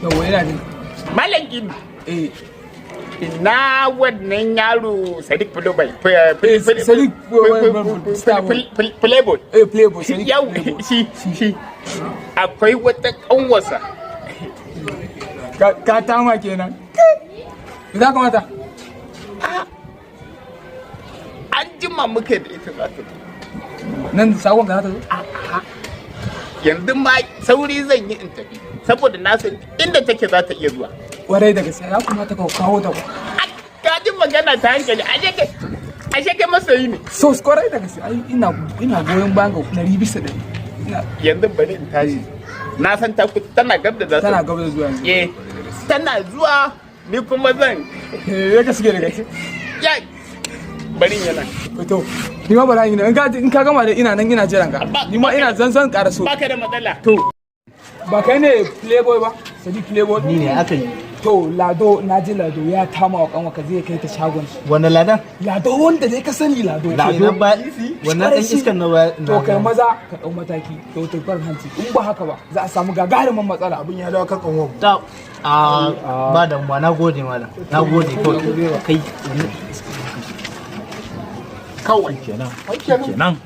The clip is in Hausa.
yawa ina jin Malakin ina wannan yaro Sadik Playboy Sadik Playboy Playboy Sadik yau shi akwai wata kanwasa ka tama kenan za ka mata an jima muke da ita za ta nan sakon ka za ta zo yanzu ma sauri zan yi in tafi saboda na san inda take za ta iya zuwa kwarai da gaske ya kamata ka kawo ta ka ji magana ta hankali ashe kai masoyi ne so kwarai da gaske ai ina goyon bayan ga 100%. Yanzu bari in tashi na san ta tana gab da za tana gab da zuwa yanzu tana zuwa ni kuma zan ya ka sige da gaske ya bari yana to ni ma bara in ka gama da ina nan ina jiran ka ni ma ina zan karaso baka da matsala to ba kai ne Playboy ba Sadik Playboy ni ne aka yi to Lado naji Lado ya tama wa kanwa ka zai kai ta shagon shi wannan ladan Lado wanda dai ka sani Lado ba wannan dan iskan na ba to kai maza ka dau mataki to tukar hanci in ba haka ba za a samu gagarumin matsala abin ya dawo kan kanwa ta ba da mu na gode malam na gode kai kawai kenan no.